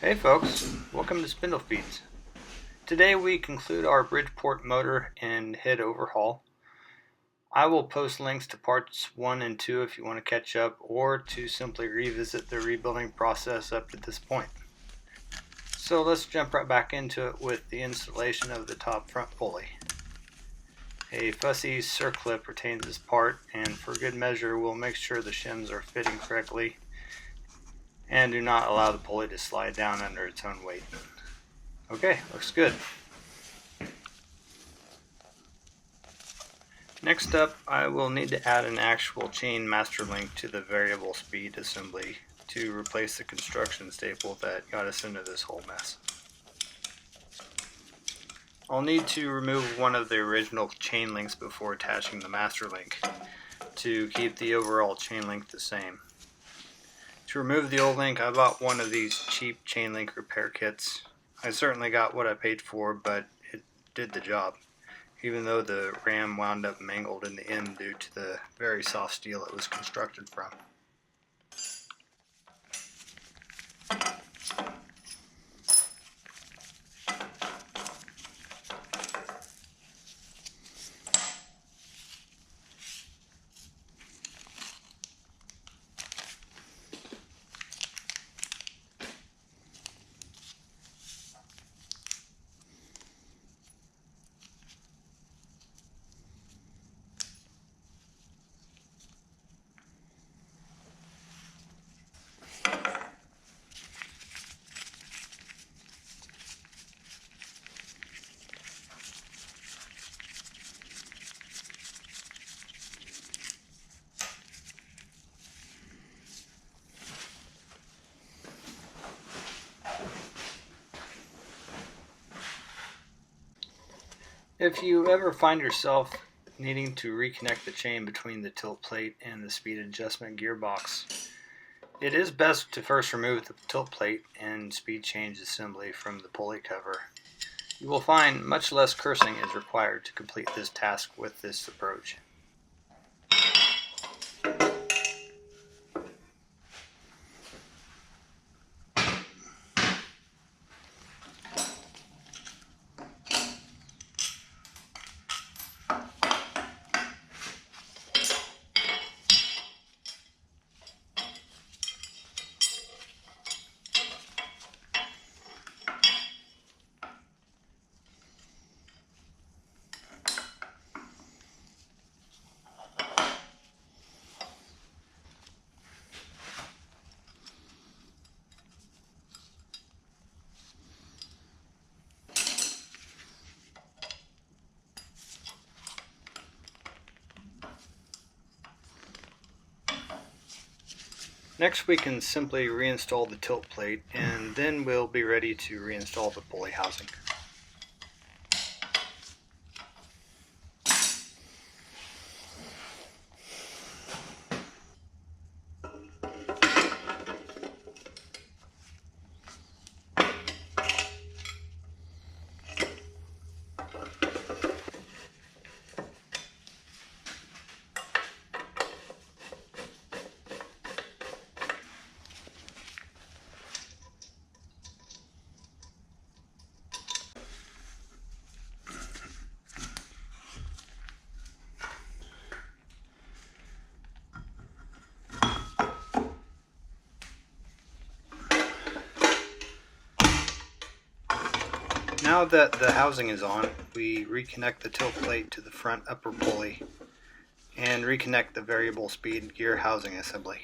Hey folks, welcome to Spindle Feeds. Today we conclude our Bridgeport motor and head overhaul. I will post links to parts 1 and 2 if you want to catch up or to simply revisit the rebuilding process up to this point. So let's jump right back into it with the installation of the top front pulley. A fussy circlip retains this part, and for good measure we'll make sure the shims are fitting correctly and do not allow the pulley to slide down under its own weight. Okay, looks good. Next up, I will need to add an actual chain master link to the variable speed assembly to replace the construction staple that got us into this whole mess. I'll need to remove one of the original chain links before attaching the master link to keep the overall chain length the same. To remove the old link, I bought one of these cheap chain link repair kits. I certainly got what I paid for, but it did the job, even though the ram wound up mangled in the end due to the very soft steel it was constructed from. If you ever find yourself needing to reconnect the chain between the tilt plate and the speed adjustment gearbox, it is best to first remove the tilt plate and speed change assembly from the pulley cover. You will find much less cursing is required to complete this task with this approach. Next we can simply reinstall the tilt plate, and then we'll be ready to reinstall the pulley housing. Now that the housing is on, we reconnect the tilt plate to the front upper pulley and reconnect the variable speed gear housing assembly.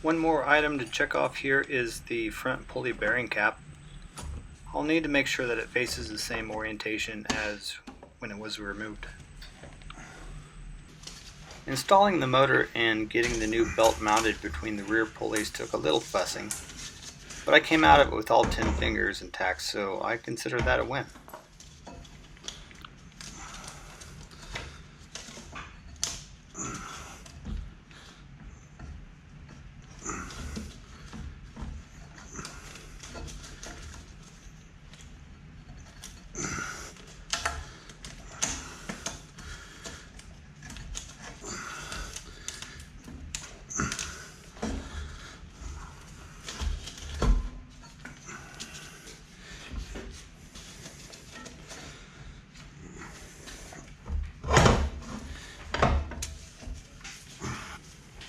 One more item to check off here is the front pulley bearing cap. I'll need to make sure that it faces the same orientation as when it was removed. Installing the motor and getting the new belt mounted between the rear pulleys took a little fussing, but I came out of it with all 10 fingers intact, so I consider that a win.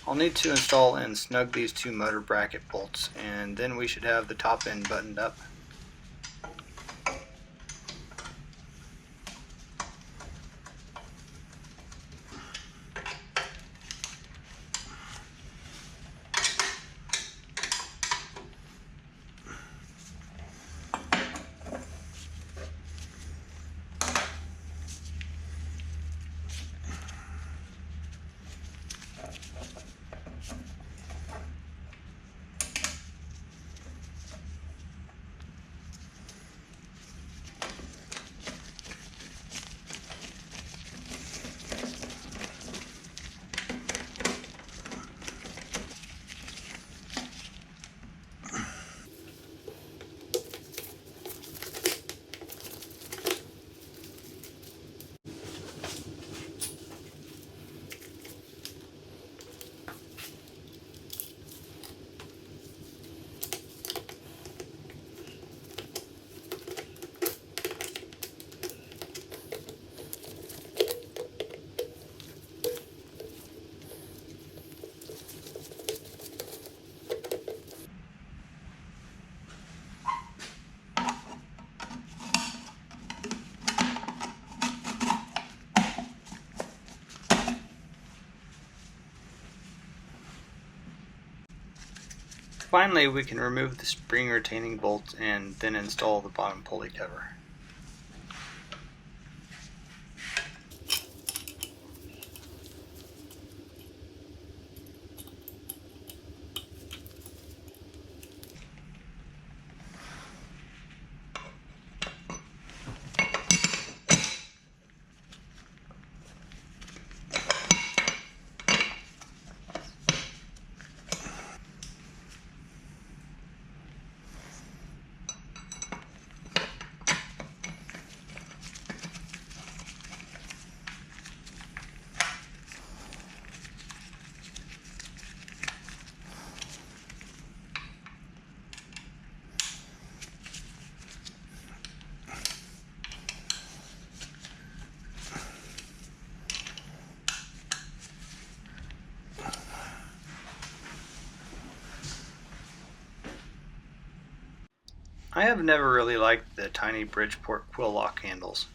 I'll need to install and snug these two motor bracket bolts, and then we should have the top end buttoned up. Finally, we can remove the spring retaining bolt and then install the bottom pulley cover. I have never really liked the tiny Bridgeport quill lock handles.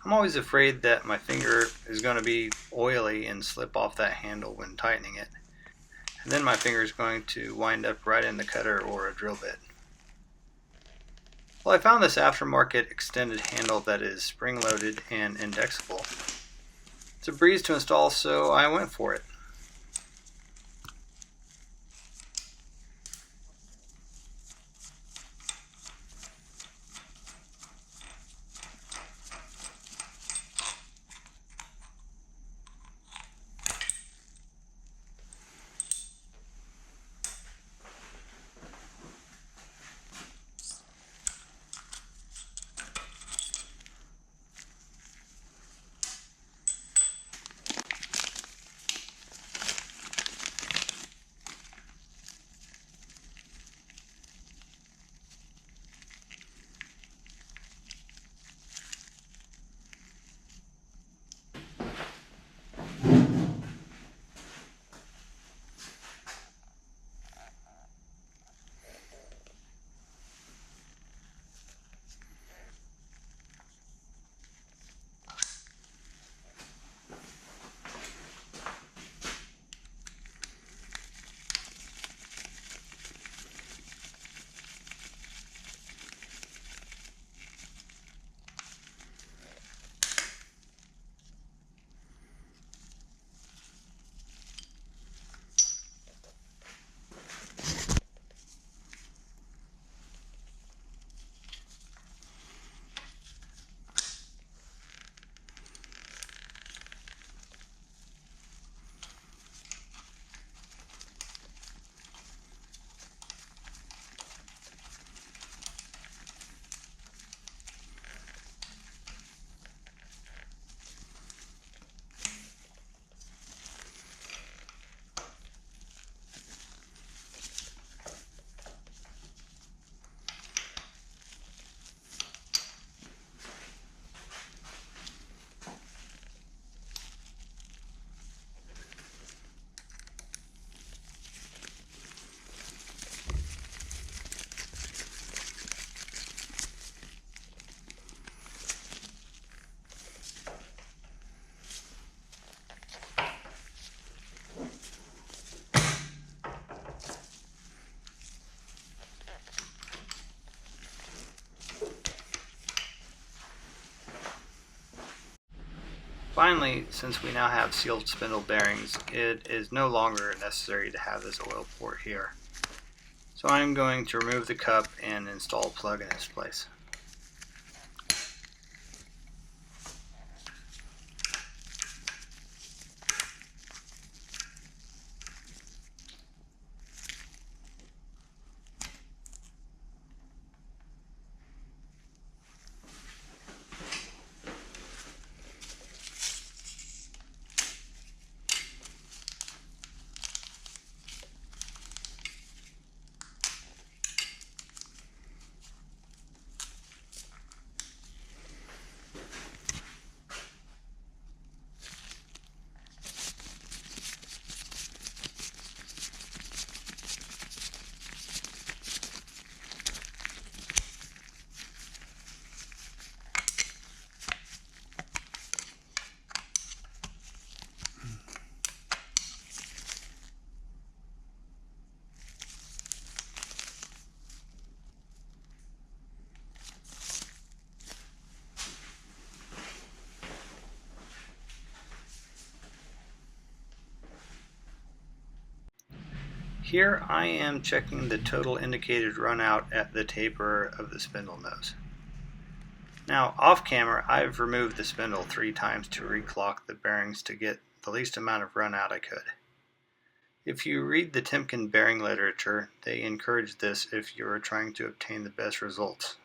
I'm always afraid that my finger is going to be oily and slip off that handle when tightening it, and then my finger is going to wind up right in the cutter or a drill bit. Well, I found this aftermarket extended handle that is spring-loaded and indexable. It's a breeze to install, so I went for it. Finally, since we now have sealed spindle bearings, it is no longer necessary to have this oil port here. So I'm going to remove the cup and install a plug in its place. Here I am checking the total indicated run out at the taper of the spindle nose. Now off camera I've removed the spindle 3 times to reclock the bearings to get the least amount of run out I could. If you read the Timken bearing literature, they encourage this if you are trying to obtain the best results.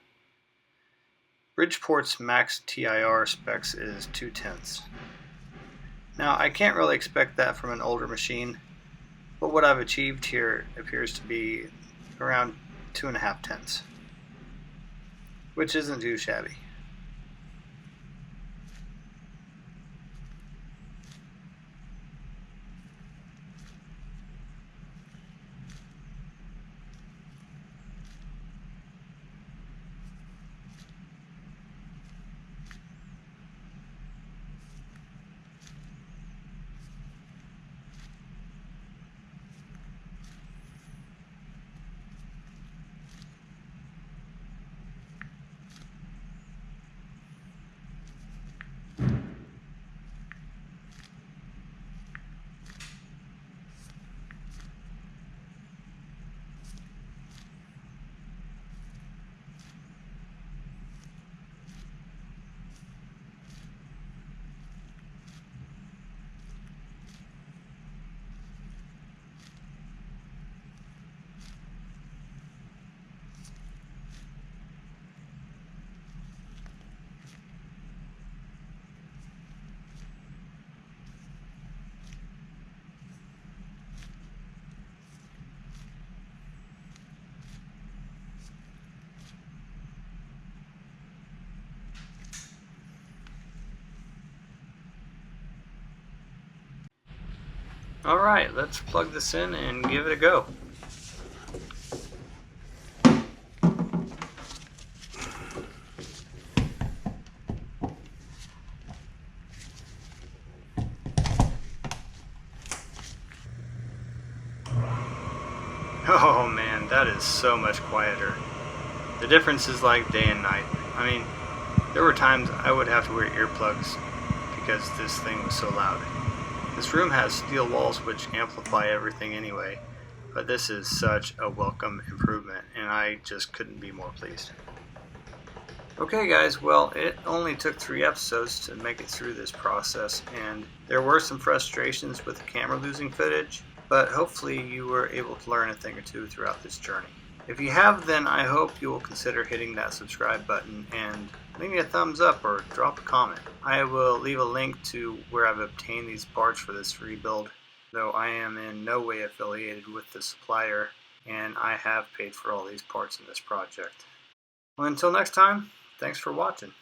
Bridgeport's max TIR specs is 2/10. Now I can't really expect that from an older machine, but what I've achieved here appears to be around 2.5/10, which isn't too shabby. Alright, let's plug this in and give it a go. Oh man, that is so much quieter. The difference is like day and night. I mean, there were times I would have to wear earplugs because this thing was so loud. This room has steel walls which amplify everything anyway, but this is such a welcome improvement and I just couldn't be more pleased. Okay guys, well it only took 3 episodes to make it through this process, and there were some frustrations with the camera losing footage, but hopefully you were able to learn a thing or two throughout this journey. If you have, then I hope you will consider hitting that subscribe button and leave me a thumbs up or drop a comment. I will leave a link to where I've obtained these parts for this rebuild, though I am in no way affiliated with the supplier and I have paid for all these parts in this project. Well, until next time, thanks for watching.